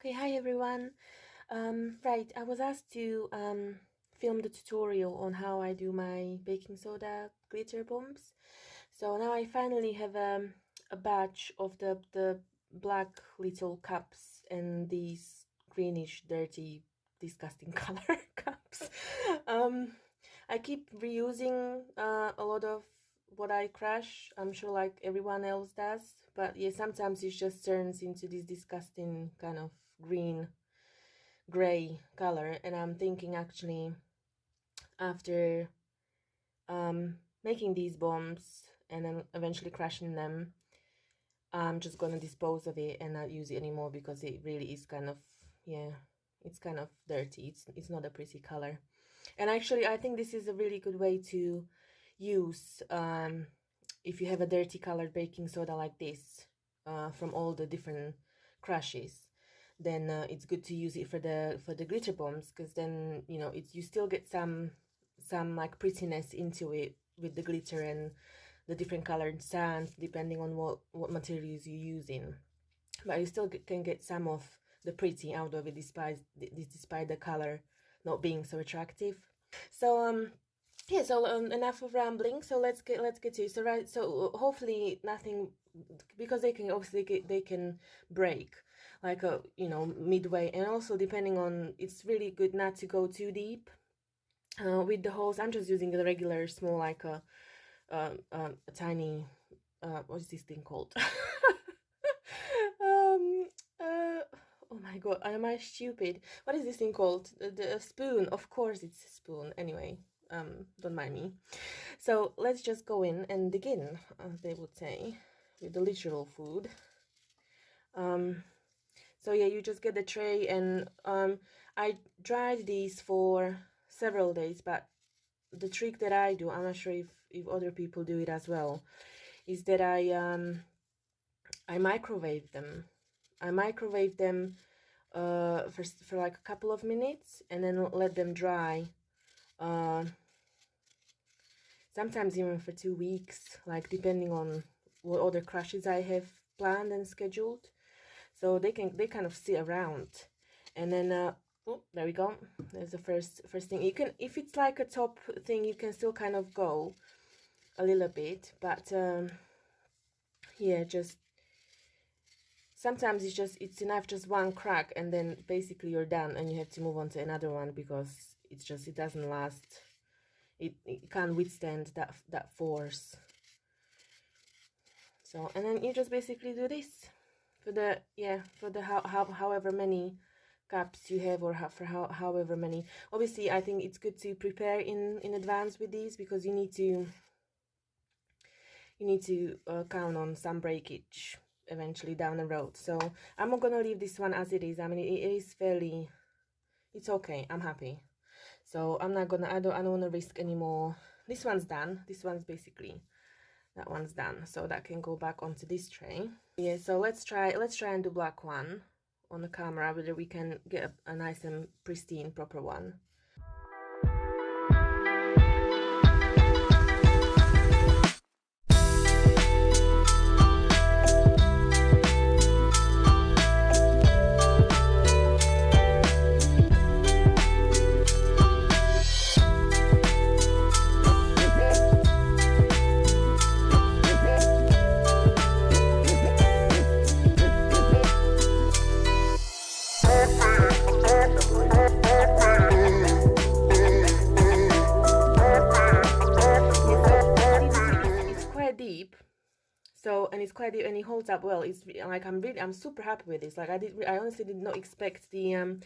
Okay, hi everyone. Right, I was asked to film the tutorial on how I do my baking soda glitter bombs. So now I finally have a batch of the black little cups and these greenish, dirty, disgusting color cups. Um, I keep reusing a lot of what I crush. I'm sure like everyone else does, but yeah, sometimes it just turns into this disgusting kind of green gray color, and I'm thinking actually after making these bombs and then eventually crushing them, I'm just gonna dispose of it and not use it anymore because it really is kind of, yeah, it's kind of dirty. It's not a pretty color. And actually I think this is a really good way to use if you have a dirty colored baking soda like this from all the different crushes, then it's good to use it for the glitter bombs, because then it's you still get some like prettiness into it with the glitter and the different colored sands depending on what materials you're using, but you still can get some of the pretty out of it despite the color not being so attractive. So yeah, so enough of rambling, so let's get to it. So right, so hopefully nothing, because they can obviously they can break like midway, and also depending on, it's really good not to go too deep with the holes. I'm just using a regular small, like a tiny what's this thing called? um oh my god, am I stupid? What is this thing called? The spoon, of course it's a spoon. Anyway, don't mind me. So let's just go in and begin, as they would say, with the literal food. So yeah, you just get the tray, and I dried these for several days, but the trick that I do, I'm not sure if other people do it as well, is that I microwave them. I microwave them for like a couple of minutes, and then let them dry. Sometimes even for 2 weeks, like depending on what other crushes I have planned and scheduled. So they kind of sit around, and then oh, there we go. There's the first thing. You can, if it's like a top thing, you can still kind of go a little bit, but yeah, just sometimes it's enough, just one crack, and then basically you're done, and you have to move on to another one because it doesn't last. It can't withstand that force. So, and then you just basically do this for the however many cups you have, or however many. Obviously I think it's good to prepare in advance with these, because you need to count on some breakage eventually down the road. So I'm not gonna leave this one as it is. I mean, it is fairly, it's okay, I'm happy. So I'm not gonna, I don't want to risk anymore. This one's done. This one's basically, that one's done, so that can go back onto this tray. Yeah, so let's try and do black one on the camera, whether we can get a nice and pristine proper one. Deep, so, and it's quite deep, and it holds up well. It's like, I'm super happy with this. Like I honestly did not expect the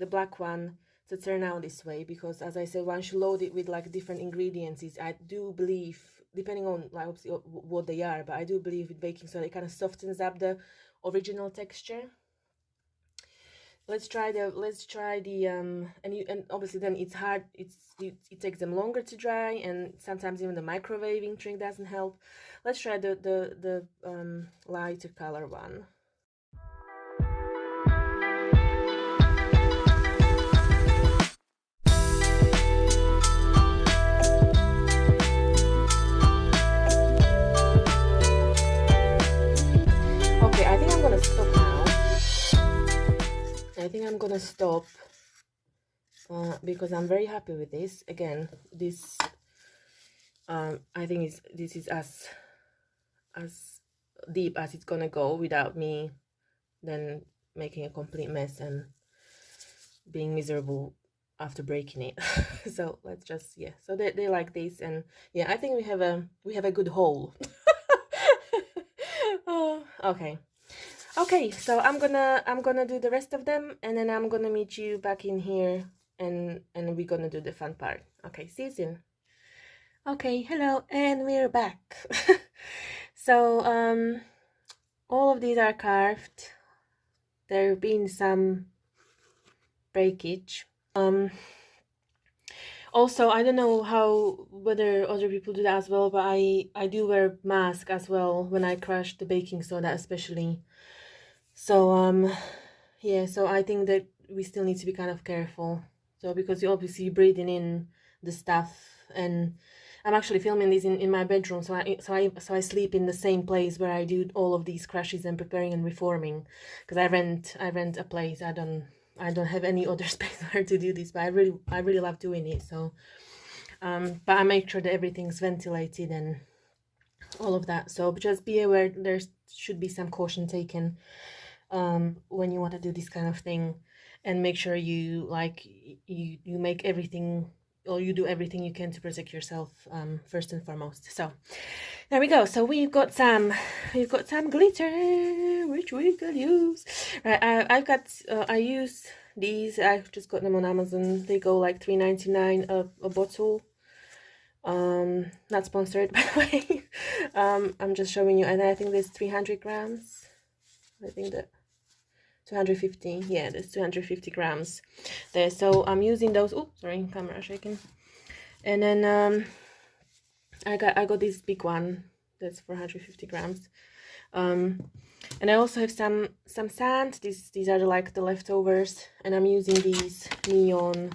black one to turn out this way, because as I said, once you load it with like different ingredients, I do believe, depending on like obviously what they are, but I do believe with baking soda it kind of softens up the original texture. Let's try the and obviously then it's hard, it takes them longer to dry, and sometimes even the microwaving trick doesn't help. Let's try the lighter color one. Okay, I think I'm gonna stop now. I think I'm gonna stop because I'm very happy with this. Again, this I think this is as deep as it's gonna go without me then making a complete mess and being miserable after breaking it. So let's just, yeah, so they like this, and yeah, I think we have a good haul. Oh, okay, so I'm gonna do the rest of them, and then I'm gonna meet you back in here, and we're gonna do the fun part. Okay, see you soon. Okay, hello, and we're back. So all of these are carved. There have been some breakage. Also, I don't know whether other people do that as well, but I do wear mask as well when I crush the baking soda, especially. So yeah, so I think that we still need to be kind of careful. So because you're obviously breathing in the stuff, and I'm actually filming this in my bedroom, so I sleep in the same place where I do all of these crushes and preparing and reforming, because I rent a place. I don't have any other space where to do this, but I really love doing it. So but I make sure that everything's ventilated and all of that. So just be aware there should be some caution taken when you want to do this kind of thing, and make sure you make everything, or you do everything you can to protect yourself first and foremost. So there we go. So we've got some glitter which we could use. Right, I use these. I've just got them on Amazon. They go like $3.99 a bottle. Not sponsored, by the way. I'm just showing you, and I think there's 300 grams. I think that 250, yeah, there's 250 grams there. So I'm using those. Oh, sorry, camera shaking. And then I got this big one that's 450 grams. And I also have some sand. These are like the leftovers, and I'm using these neon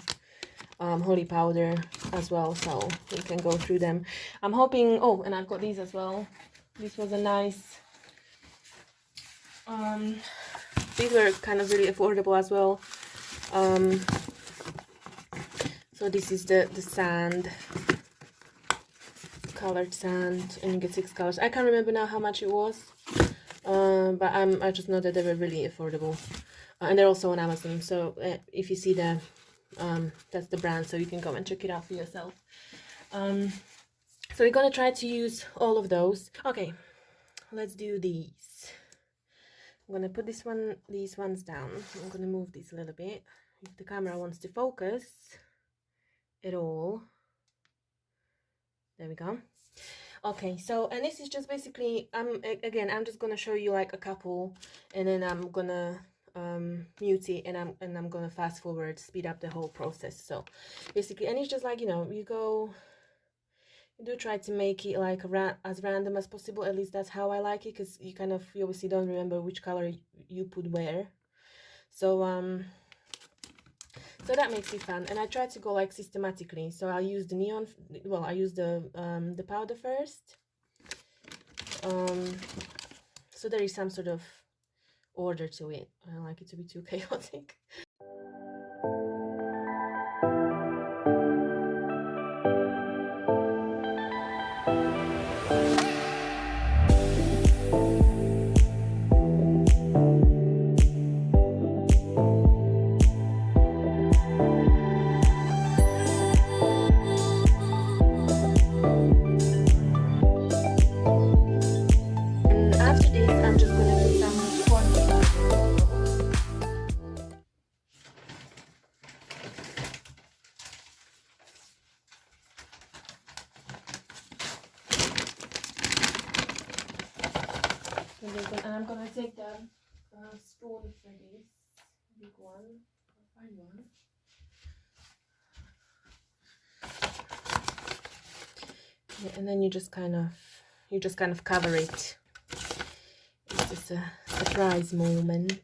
holy powder as well, so we can go through them. I'm hoping. Oh, and I've got these as well. This was a nice these were kind of really affordable as well. So this is the sand, colored sand, and you get 6 colors. I can't remember now how much it was, but I just know that they were really affordable, and they're also on Amazon. So if you see them, that's the brand, so you can go and check it out for yourself. So we're gonna try to use all of those. Okay, let's do these. I'm gonna put these ones down. I'm gonna move these a little bit if the camera wants to focus at all. There we go. Okay, so, and this is just basically, I'm just gonna show you like a couple, and then I'm gonna mute it, and I'm gonna fast forward, speed up the whole process. So basically, and it's just like, you do try to make it like as random as possible. At least that's how I like it, because you obviously don't remember which color you put where. So so that makes it fun, and I try to go like systematically. So I'll use the neon. Well, I use the powder first. So there is some sort of order to it. I don't like it to be too chaotic. And I'm gonna take the spoon for this big one. I'll find one. Yeah, and then you just kind of cover it. It's just a surprise moment.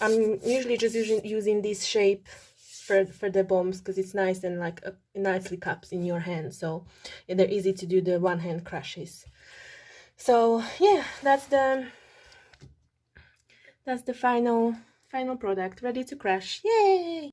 I'm usually just using this shape for the bombs because it's nice and like nicely cups in your hand, so they're easy to do the one hand crushes. So yeah, that's the final product ready to crash. Yay!